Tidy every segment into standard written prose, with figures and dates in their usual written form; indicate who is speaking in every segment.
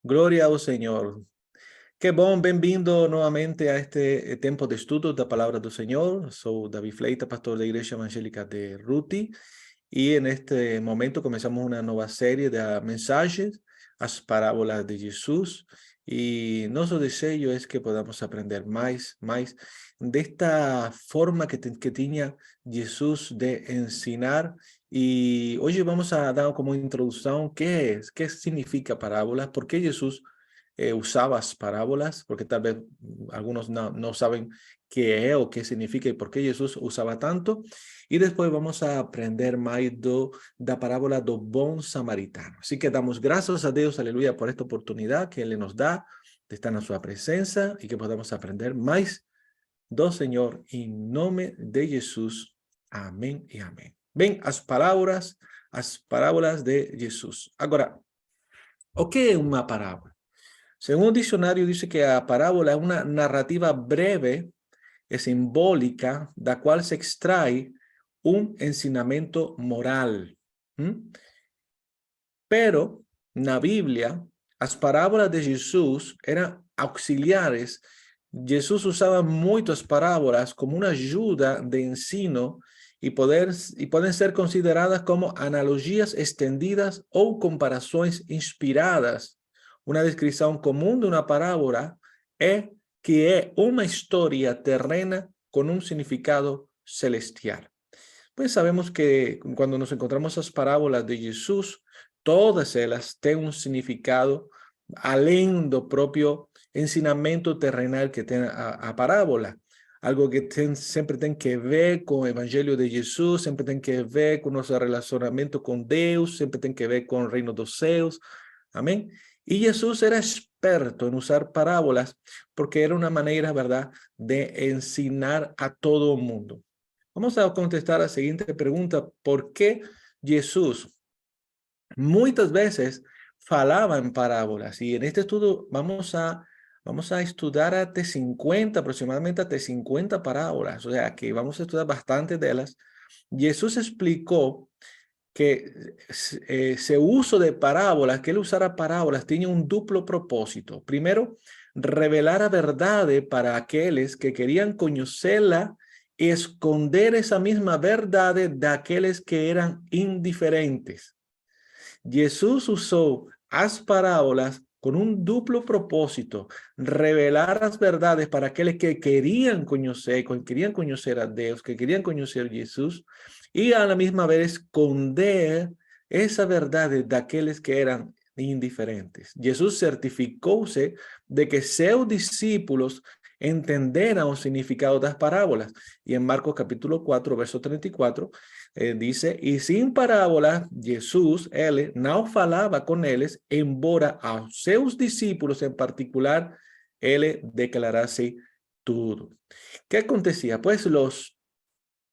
Speaker 1: Glória ao Senhor. Que bom, bem-vindo novamente a este tempo de estudo da Palavra do Senhor. Sou David Fleita, pastor da Igreja Evangélica de Ruti, e neste momento começamos uma nova série de mensagens, as parábolas de Jesus, e nosso desejo é que podamos aprender mais desta forma que tinha Jesus de ensinar. E hoje vamos a dar como introdução que significa parábolas, por que Jesus usaba as parábolas, porque tal vez algunos no saben qué es o qué significa y por qué Jesús usaba tanto. Y después vamos a aprender más da parábola do bom samaritano. Así que damos gracias a Dios, aleluya, por esta oportunidad que Él nos da de estar en su presencia y que podamos aprender más do Señor en nombre de Jesús. Amén y amén. Ven, as parábolas de Jesús. Ahora, o que é uma parábola? Según el diccionario, dice que la parábola es una narrativa breve y simbólica, da cual se extrae un ensinamento moral. Pero, na Biblia, las parábolas de Jesús eran auxiliares. Jesús usaba muchas parábolas como una ayuda de ensino y pueden ser consideradas como analogías extendidas o comparaciones inspiradas. Una descripción común de una parábola es que es una historia terrena con un significado celestial. Pues sabemos que cuando nos encontramos esas parábolas de Jesús, todas elas têm um significado além do próprio ensinamento terrenal que tem a parábola. Algo que sempre tem que ver com o evangelho de Jesus, sempre tem que ver com nosso relacionamento com Deus, sempre tem que ver com o reino dos céus. Amém? E Jesus era experto em usar parábolas porque era uma maneira, verdade, de ensinar a todo o mundo. Vamos a contestar a siguiente pregunta: ¿por qué Jesús muchas veces falaba en parábolas? Y en este estudio vamos a estudiar aproximadamente hasta 50 parábolas, o sea que vamos a estudiar bastante de ellas. Jesús explicó que ese uso de parábolas, que él usara parábolas, tiene un duplo propósito. Primero, revelar a verdad para aquellos que querían conocerla, y esconder esa misma verdad de aquellos que eran indiferentes. Jesús usó las parábolas con un duplo propósito: revelar las verdades para aquellos que querían conocer a Dios, que querían conocer a Jesús, y a la misma vez esconder esa verdad de aquellos que eran indiferentes. Jesús certificóse de que sus discípulos entenderan el significado de las parábolas. Y en Marcos capítulo 4, verso 34, dice: y sin parábolas, Jesús, él, no falaba con ellos, embora a sus discípulos en particular, él declarase todo. ¿Qué acontecía? Pues los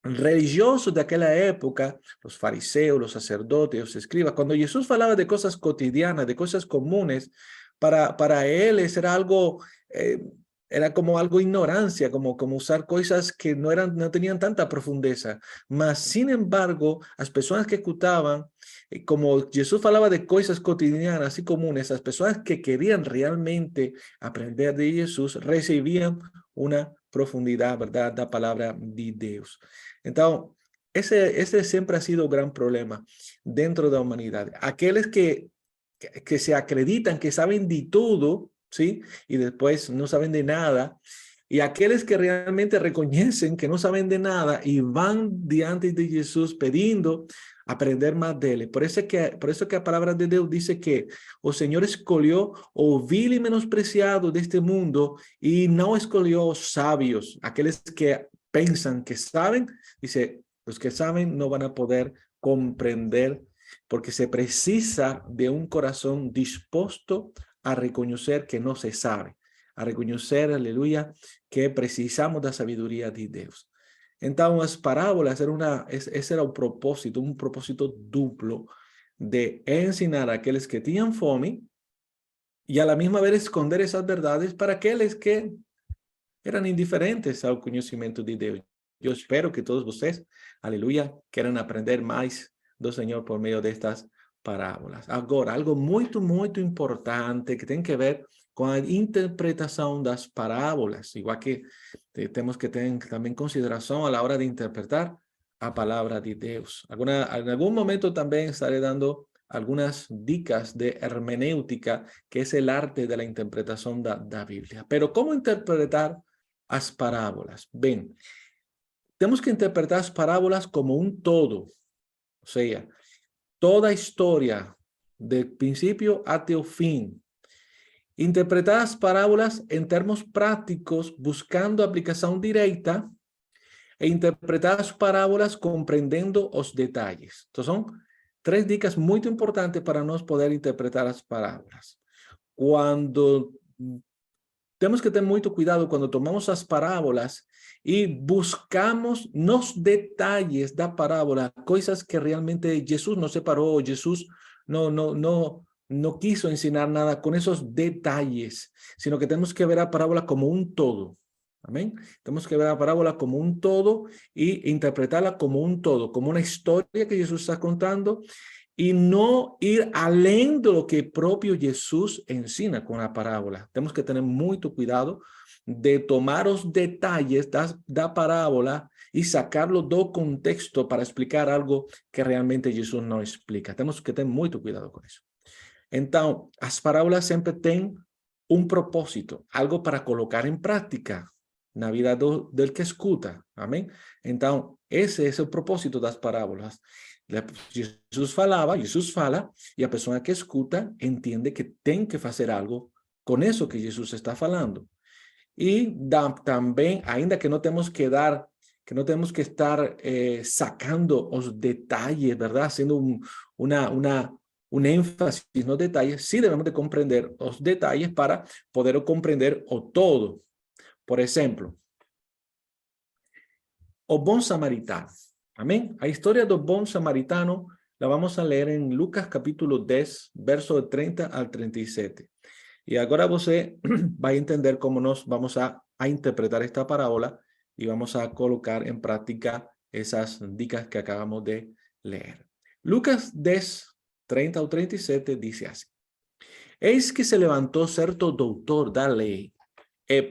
Speaker 1: religiosos de aquella época, los fariseos, los sacerdotes, los escribas, cuando Jesús falaba de cosas cotidianas, de cosas comunes, para ellos era algo, era como algo ignorancia, como usar cosas que no tenían tanta profundeza. Mas, sin embargo, las personas que escuchaban, como Jesús falaba de cosas cotidianas y comunes, las personas que querían realmente aprender de Jesús recibían una profundidad, ¿verdad?, da palabra de Dios. Entonces, ese siempre ha sido un gran problema dentro de la humanidad. Aquellos que se acreditan que saben de todo, ¿sí?, y después no saben de nada. Y aquellos que realmente reconocen que no saben de nada y van diante de Jesús pidiendo aprender más de él. Por eso que la palabra de Dios dice que el Señor escogió o vil y menospreciado de este mundo y no escogió sabios, aquellos que piensan que saben. Dice, los que saben no van a poder comprender, porque se precisa de un corazón dispuesto a reconocer que no se sabe, a reconocer, aleluya, que precisamos de la sabiduría de Dios. Entonces, las parábolas ese era un propósito duplo de enseñar a aquellos que tenían fome y a la misma vez esconder esas verdades para aquellos que eran indiferentes al conocimiento de Dios. Yo espero que todos ustedes, aleluya, quieran aprender más del Señor por medio de estas parábolas. Agora, algo muito, muito importante que tem que ver com a interpretação das parábolas, igual que temos que ter também consideração a la hora de interpretar a palavra de Deus. Agora, em algum momento também estarei dando algunas dicas de hermenéutica, que es el arte de la interpretación de la Biblia. Pero ¿cómo interpretar las parábolas? Bien, tenemos que interpretar las parábolas como un todo. O sea, toda historia, de principio hasta el fin. Interpretar las parábolas en términos prácticos, buscando aplicación directa, e interpretar las parábolas comprendiendo los detalles. Entonces son 3 dicas muito importantes para nós poder interpretar as parábolas. Temos que ter muito cuidado quando tomamos as parábolas e buscamos nos detalles da parábola, coisas que realmente Jesus nos separou, Jesus não quiso ensinar nada com esses detalles, sino que temos que ver a parábola como um todo. Amén. Tenemos que ver la parábola como un todo y interpretarla como un todo, como una historia que Jesús está contando y no ir além de lo que propio Jesús ensina con la parábola. Tenemos que tener mucho cuidado de tomar los detalles da parábola y sacarlo do contexto para explicar algo que realmente Jesús no explica. Tenemos que tener mucho cuidado con eso. Entonces, las parábolas siempre tienen un propósito, algo para colocar en práctica na vida del que escuta. Amém? Então, esse é o propósito das parábolas. Jesus fala, e a pessoa que escuta entende que tem que fazer algo com isso que Jesus está falando. E também, ainda que não temos que estar sacando os detalhes, ¿verdad? Haciendo un énfasis nos detalles, sí debemos de comprender os detalles para poder comprender o todo. Por exemplo, o bom samaritano. Amém? A história do bom samaritano la vamos a ler em Lucas capítulo 10, verso 30 al 37. E agora você vai entender como nós vamos a interpretar esta parábola e vamos a colocar em prática essas dicas que acabamos de ler. Lucas 10, 30 al 37 dice así: Eis que se levantou certo doutor da lei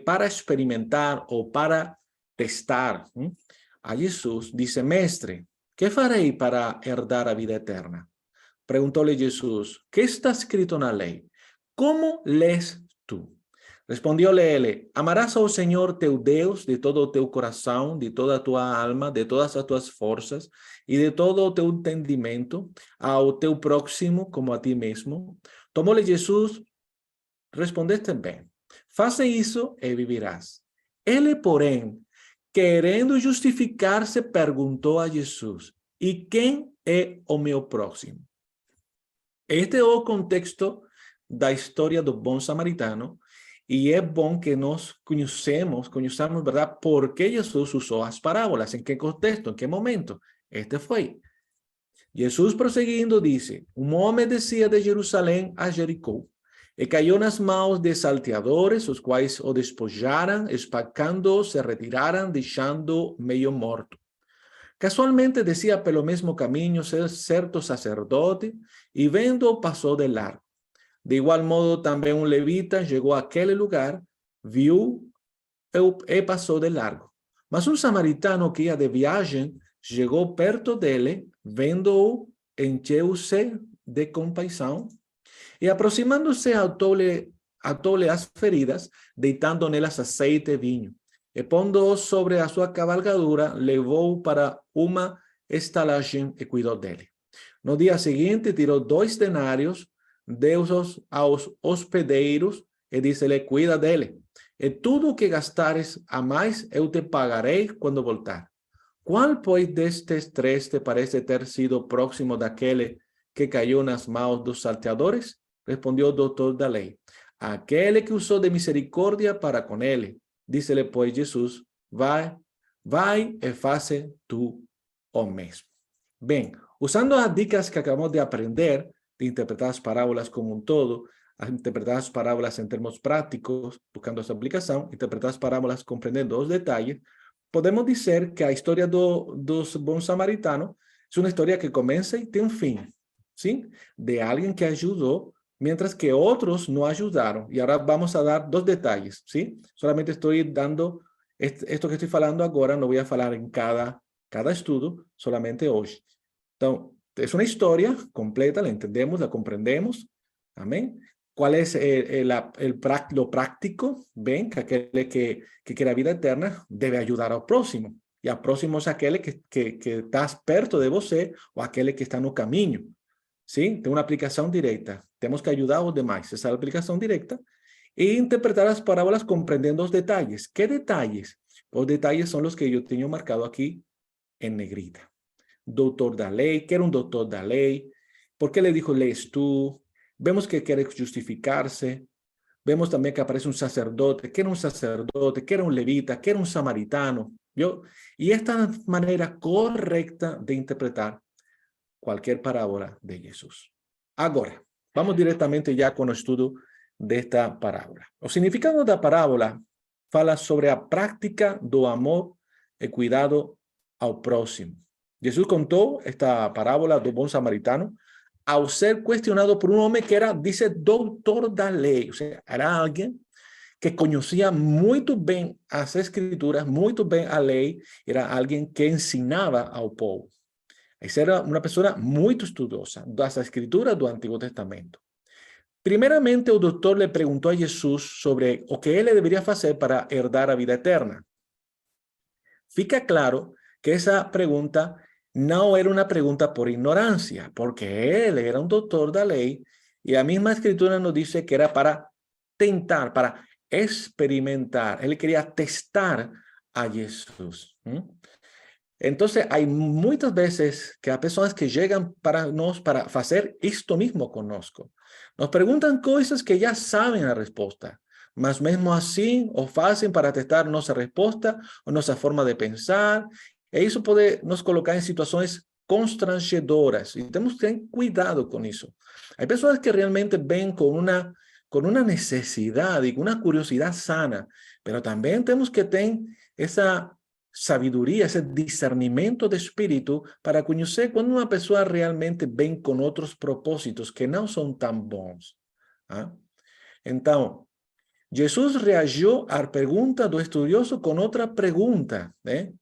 Speaker 1: para experimentar o para testar a Jesús. Dice: Mestre, ¿qué farei para herdar a vida eterna? Preguntóle Jesús: ¿Qué está escrito en la ley? ¿Cómo lees tú? Respondióle ele: Amarás ao Senhor teu Deus de todo o teu coração, de toda a tua alma, de todas as tuas forças e de todo o teu entendimento, ao teu próximo como a ti mesmo. Tomou-lhe Jesus: Respondeste bem. Faça isso e vivirás. Ele, porém, querendo justificar-se, perguntou a Jesus: E quem é o meu próximo? Este é o contexto da história do bom samaritano, e é bom que nós conheçamos, verdade, por que Jesus usou as parábolas, em que contexto, em que momento. Este foi. Jesus, prosseguindo, disse: Um homem descia de Jerusalém a Jericó, e caiu nas mãos de salteadores, os quais o despojaram, espancando, se retiraram, deixando meio morto. Casualmente descia pelo mesmo caminho certo sacerdote, e vendo, passou de largo. De igual modo, também um levita chegou àquele lugar, viu e passou de largo. Mas um samaritano que ia de viagem chegou perto dele, vendo-o, encheu-se de compaixão, e aproximando-se, atou-lhe as feridas, deitando nelas azeite e vinho. E pondo-o sobre a sua cavalgadura, levou-o para uma estalagem e cuidou dele. No dia seguinte, tirou 2 denários, deu-os aos hospedeiros e disse-lhe: Cuida dele. E tudo o que gastares a mais, eu te pagarei quando voltar. Qual, pois, destes 3 te parece ter sido próximo daquele que caiu nas mãos dos salteadores? Respondió el doctor da ley: aquel que usó de misericordia para con él. Dícele pues Jesús: vai e faze tú o mesmo. Bien, usando las dicas que acabamos de aprender, de interpretar las parábolas como un todo, a interpretar las parábolas en términos prácticos, buscando esa aplicación, interpretar las parábolas comprendiendo los detalles, podemos decir que a historia dos bom samaritano es una historia que comienza y tiene un fin. ¿sí? De alguien que ayudó, mientras que otros no ayudaron. Y ahora vamos a dar dos detalles, ¿sí? Solamente estoy dando esto que estoy hablando ahora, no voy a hablar en cada estudio, solamente hoy. Entonces, es una historia completa, la entendemos, la comprendemos. Amén. ¿Cuál es lo práctico? Ven, que aquel que quiere vida eterna debe ayudar al próximo. Y al próximo es aquel que está perto de você o aquel que está no caminho. ¿Sí? Tem uma aplicação direta. Temos que ajudar os demais. Essa é a aplicação direta. E interpretar as parábolas compreendendo os detalhes. ¿Qué detalles? Os detalles são os que eu tenho marcado aqui em negrita. Doutor da lei, que era um doutor da lei. ¿Por qué le dijo lees tú? Vemos que quiere justificarse. Vemos también que aparece un sacerdote, que era un sacerdote, que era un levita, que era un samaritano. ¿Vio? Y esta manera correcta de interpretar cualquier parábola de Jesús. Agora, vamos diretamente já com o estudo desta parábola. O significado da parábola fala sobre a prática do amor e cuidado ao próximo. Jesus contou esta parábola do bom samaritano ao ser questionado por um homem que era, dice, doutor da lei. Ou seja, era alguém que conhecia muito bem as escrituras, muito bem a lei, era alguém que ensinava ao povo. Essa era uma pessoa muito estudiosa das escrituras do Antigo Testamento. Primeiramente, o doutor le perguntou a Jesus sobre o que ele deveria fazer para herdar a vida eterna. Fica claro que essa pergunta não era uma pergunta por ignorância, porque ele era um doutor da lei e a mesma escritura nos diz que era para tentar, para experimentar. Ele queria testar a Jesus. Entonces, hay muchas veces que hay personas que llegan para nos para hacer esto mismo conosco. Nos preguntan cosas que ya saben la respuesta, mas mesmo así o hacen para testar nuestra respuesta o nuestra forma de pensar. E eso puede nos colocar en situaciones constrangedoras y tenemos que tener cuidado con eso. Hay personas que realmente ven con una necesidad y una curiosidad sana, pero también tenemos que tener esa sabiduría, ese discernimento de espíritu para conocer cuando una persona realmente ven con otros propósitos que no son tan bons. Entonces, Jesús reagió a la pregunta do estudioso con otra pregunta,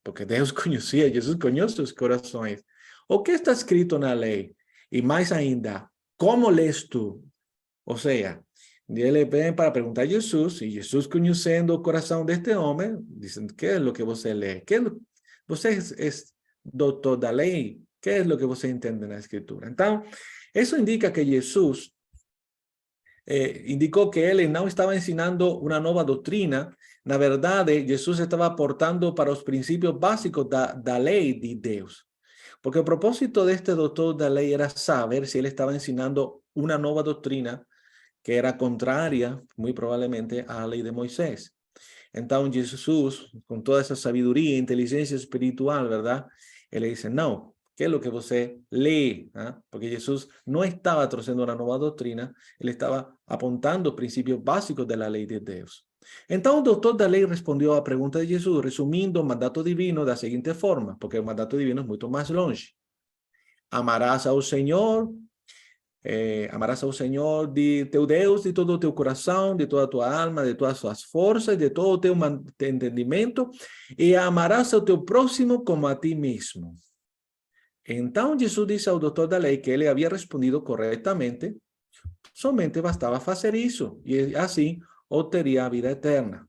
Speaker 1: porque Deus conocía, Jesús conoce os corazones. O que está escrito na lei? Y más ainda, ¿cómo lees tú? O sea, ele vem para perguntar a Jesus, e Jesus, conhecendo o coração deste homem, dizendo, que é o que você lê? Você é doutor da lei? Que é o que você entende na Escritura? Então, isso indica que Jesus indicou que ele não estava ensinando uma nova doutrina. Na verdade, Jesus estava aportando para os princípios básicos da lei de Deus. Porque o propósito deste doutor da lei era saber se ele estava ensinando uma nova doutrina que era contraria, muy probablemente, a la ley de Moisés. Entonces Jesús, con toda esa sabiduría e inteligencia espiritual, ¿verdad? Él le dice, no, ¿qué es lo que você lee? Porque Jesús no estaba trayendo una nueva doctrina, él estaba apuntando principios básicos de la ley de Dios. Entonces el doctor da ley respondió a la pregunta de Jesús, resumiendo el mandato divino de la siguiente forma, porque el mandato divino es mucho más longe. Amarás ao Senhor, amarás ao Senhor de teu Deus de todo o teu coração, de toda a tua alma, de todas as suas forças, de todo o teu entendimento, e amarás ao teu próximo como a ti mesmo. Então Jesus disse ao doutor da lei que ele havia respondido corretamente, somente bastava fazer isso, e assim obteria a vida eterna.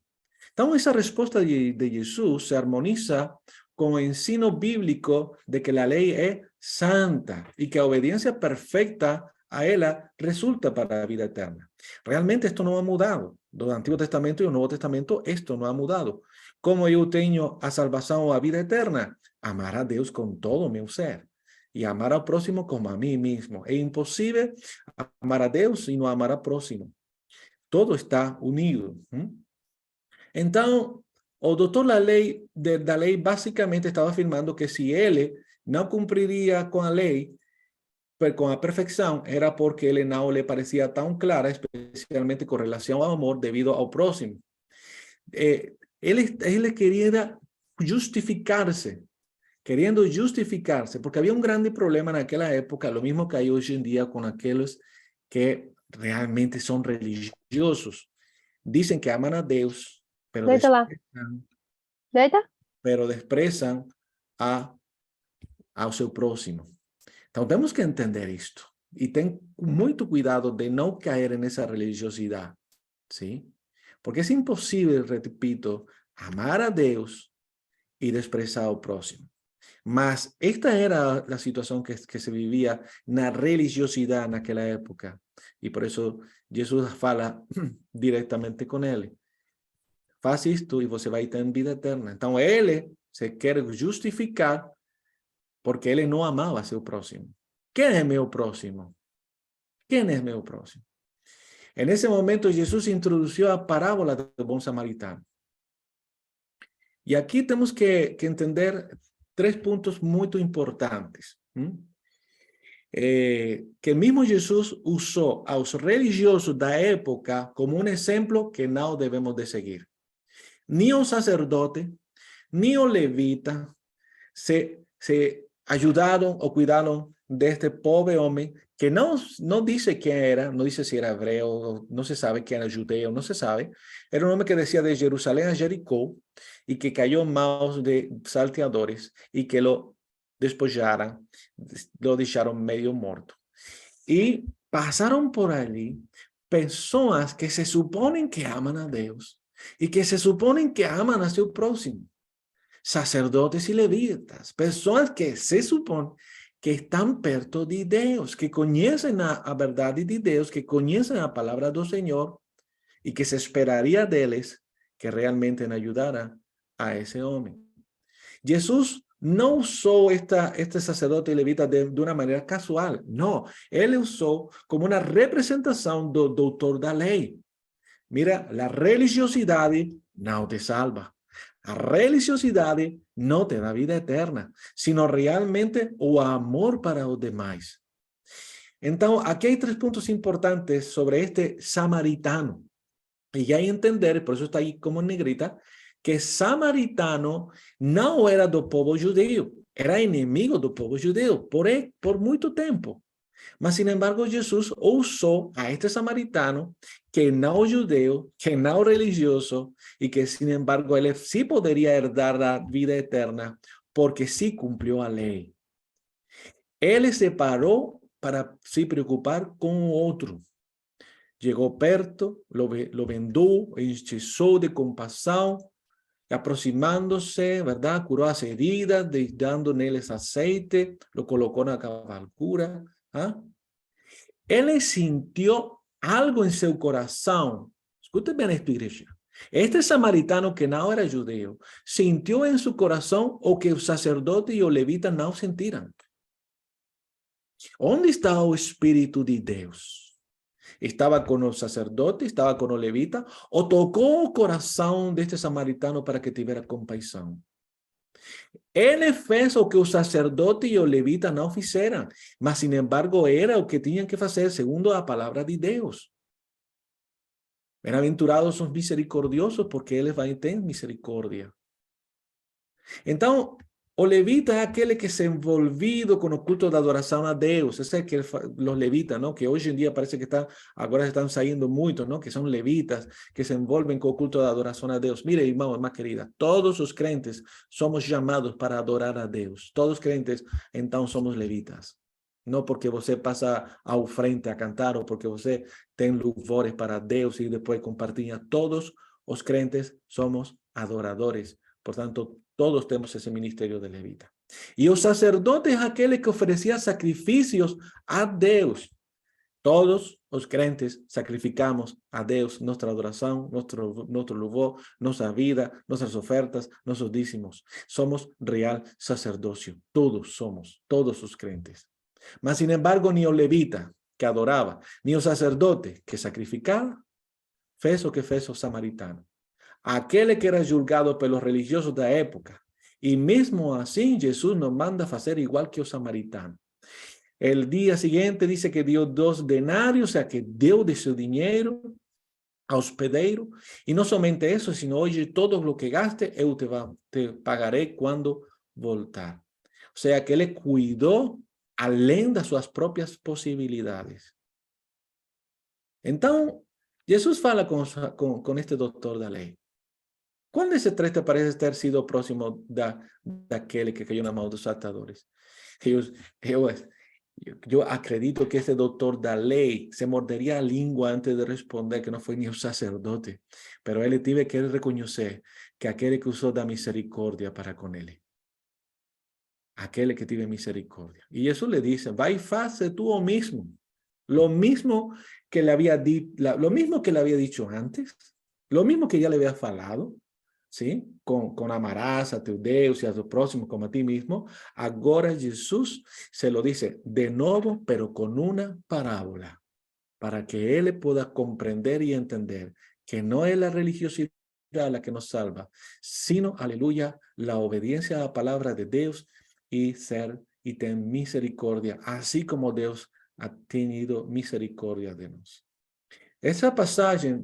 Speaker 1: Então essa resposta de Jesus se harmoniza com o ensino bíblico de que a lei é santa e que a obediência perfecta a ela resulta para a vida eterna. Realmente esto no ha mudado. Do Antigo Testamento y el Nuevo Testamento, esto no ha mudado. Como eu tenho a salvação ou a vida eterna? Amar a Deus com todo o meu ser. E amar ao próximo como a mim mesmo. É impossível amar a Deus e não amar ao próximo. Todo está unido. Então, o doutor da lei basicamente estava afirmando que se ele não cumpriria com a lei, con la perfección, era porque él no le parecía tan clara, especialmente con relación al amor debido al próximo. Él quería justificarse. queriendo justificarse, porque había un grande problema en aquella época, lo mismo que hay hoy en día con aquellos que realmente son religiosos. Dicen que aman a Deus,
Speaker 2: Deita lá. Deita.
Speaker 1: pero desprezam ao seu próximo. Então, temos que entender isto. E tem muito cuidado de não cair nessa religiosidade, ¿sí? Porque é impossível, repito, amar a Deus e desprezar ao próximo. Mas esta era a situação que se vivia na religiosidade naquela época. E por isso Jesus fala diretamente com ele. Faz isto e você vai ter vida eterna. Então ele se quer justificar porque ele não amava seu próximo. Quem é meu próximo? Quem é meu próximo? En ese momento Jesus introdució a parábola del buen samaritano. Y aquí tenemos que entender 3 puntos muy importantes. Que mismo Jesus usó a los religiosos de la época como un ejemplo que no debemos de seguir. Ni un sacerdote, ni un levita se ayudaron o cuidaron de este pobre hombre que no dice quién era, no dice si era hebreo, no se sabe quién era judeo, no se sabe. Era un hombre que decía de Jerusalén a Jericó y que cayó en manos de salteadores y que lo despojaron, lo dejaron medio muerto. Y pasaron por allí personas que se suponen que aman a Dios y que se suponen que aman a su próximo. Sacerdotes y levitas, personas que se supone que están perto de Deus, que conhecem a verdade de Deus, que conhecem a palavra do Senhor e que se esperaria deles que realmente ajudaram a esse homem. Jesus não usou este sacerdote levita de uma maneira casual, não. Ele usou como uma representação do doutor da lei. Mira, a religiosidade não te salva. A religiosidade não te dá vida eterna, sino realmente o amor para os demais. Então, aqui há 3 pontos importantes sobre este samaritano. E aí entender, por isso está aí como negrita, que samaritano não era do povo judeu, era inimigo do povo judeu por muito tempo. Mas, sin embargo, Jesus usou a este samaritano, que não judeu, que não religioso, e que, sin embargo, ele sí poderia herdar a vida eterna, porque sí cumpriu a lei. Ele se parou para se preocupar com o outro. Chegou perto, lo vendou, encheu de compaixão, aproximando-se, ¿verdad? Curou as heridas, dando neles aceite, lo colocou na cavalcura. ¿Ah? Ele sintió algo en su corazón. Escuchen bien esto, iglesia. Este samaritano que no era judeo, sintió en su corazón o que el sacerdote y el levita no sintieran. ¿Dónde está el Espíritu de Dios? ¿Estaba con el sacerdote? ¿Estaba con el levita? ¿O tocó el corazón de este samaritano para que tuviera compasión? Ele fez o que o sacerdote e o levita não fizeram, mas, sin embargo, era o que tinham que fazer, segundo a palavra de Deus. Bem-aventurados os misericordiosos, porque eles vão ter misericórdia. Então, o levita é aquele que se envolvido com o culto da adoração a Deus. Esse é que os levitas, ¿no? Que hoje em dia parece que agora estão saindo muitos, ¿no? Que são levitas, que se envolvem com o culto da adoração a Deus. Mire, irmão, irmã querida, todos os crentes somos chamados para adorar a Deus. Todos os crentes, então, somos levitas. Não porque você passa ao frente a cantar ou porque você tem louvores para Deus e depois compartilha. Todos os crentes somos adoradores. Portanto, todos temos esse ministério de levita. E o sacerdote é aquele que oferecia sacrifícios a Deus. Todos os crentes sacrificamos a Deus nossa adoração, nosso louvor, nossa vida, nossas ofertas, nossos dízimos. Somos real sacerdócio. Todos somos, todos os crentes. Mas, sin embargo, ni o levita que adorava, ni o sacerdote que sacrificava, fez o que fez o samaritano. Aquele que era julgado pelos religiosos da época. E mesmo assim, Jesus nos manda fazer igual que o samaritano. El día siguiente dice que dio 2 denarios, o sea, que dio de su dinero a hospedeiro. Y no solamente eso, sino, oye, todo lo que gaste, eu te pagaré cuando voltar. O sea, que ele cuidou além das suas próprias possibilidades. Então, Jesus fala com este doutor da lei. Qual desses três te parece ter sido próximo daquele que caiu na mão dos atadores? Eu acredito que esse doutor da lei se morderia a língua antes de responder que não foi nem o sacerdote, pero ele teve que reconhecer que aquele que usou da misericórdia para com ele. Aquele que tiene misericordia. Y eso le dice, va y hace tú o mismo. Lo mismo que le había lo mismo que le había dicho antes, lo mismo que ya le había falado, ¿sí? Con amarás a tu Deus y a tu próximo como a ti mismo. Ahora Jesús se lo dice de nuevo, pero con una parábola, para que él pueda comprender y entender que no es la religiosidad la que nos salva, sino, aleluya, la obediencia a la palabra de Dios y tener misericordia, así como Dios ha tenido misericordia de nosotros. Esa pasaje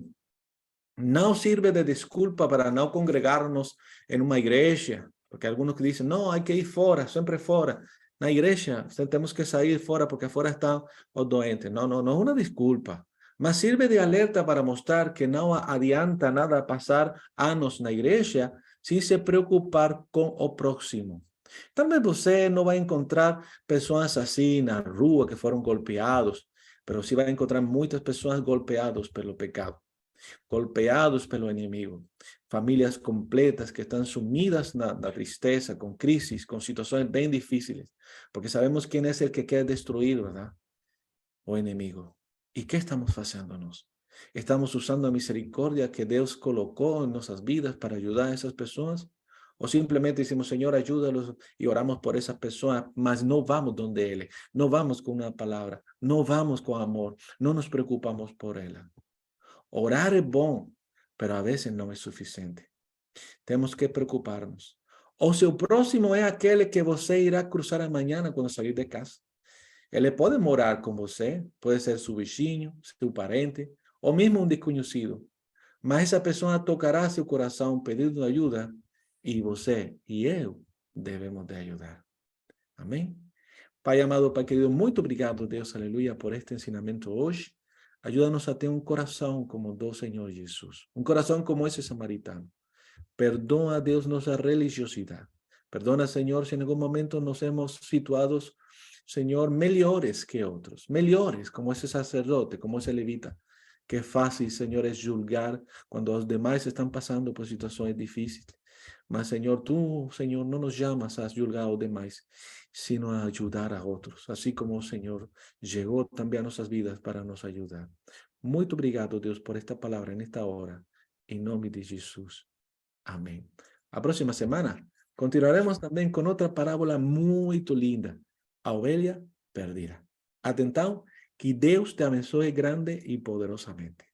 Speaker 1: no sirve de disculpa para no congregarnos en una iglesia, porque algunos que dicen, no, hay que ir fuera, siempre fuera. Na igreja, temos que sair fora porque fora estão os doentes. Não é uma desculpa, mas serve de alerta para mostrar que não adianta nada passar anos na igreja sem se preocupar com o próximo. Talvez você não vai encontrar pessoas assim na rua que foram golpeados, mas sim vai encontrar muitas pessoas golpeadas pelo pecado, golpeados pelo inimigo. Famílias completas que están sumidas na tristeza, con crisis, con situaciones bien difíciles, porque sabemos quién es el que quiere destruir, ¿verdad? O enemigo. ¿Y qué estamos haciéndonos? ¿Estamos usando la misericordia que Dios colocó en nuestras vidas para ayudar a esas personas? ¿O simplemente decimos, Señor, ayúdalos y oramos por esas personas, mas no vamos donde Él, no vamos con una palabra, no vamos con amor, no nos preocupamos por Él? Orar es bueno, pero a veces no es suficiente. Temos que preocuparnos. O seu próximo é aquele que você irá cruzar amanhã quando sair de casa. Ele pode morar com você, pode ser seu vizinho, seu parente, ou mesmo desconhecido. Mas essa pessoa tocará seu coração pedindo ajuda e você e eu devemos de ajudar. Amém? Pai amado, Pai querido, muito obrigado, Deus, aleluia, por este ensinamento hoje. Ajuda-nos a ter um coração como do Senhor Jesus. Um coração como esse samaritano. Perdona, Dios, nuestra religiosidad. Perdona, Señor, si en algún momento nos hemos situado, Señor, mejores que otros. Mejores, como ese sacerdote, como ese levita. Qué fácil, Señor, es juzgar cuando los demás están pasando por situaciones difíciles. Mas, Señor, tú, Señor, no nos llamas a juzgar a los demás, sino a ayudar a otros. Así como, Señor, llegó también a nuestras vidas para nos ayudar. Muy obrigado, Dios, por esta palabra en esta hora. En nombre de Jesús. Amém. A próxima semana continuaremos também com outra parábola muito linda, a ovelha perdida. Atenção, que Deus te abençoe grande e poderosamente.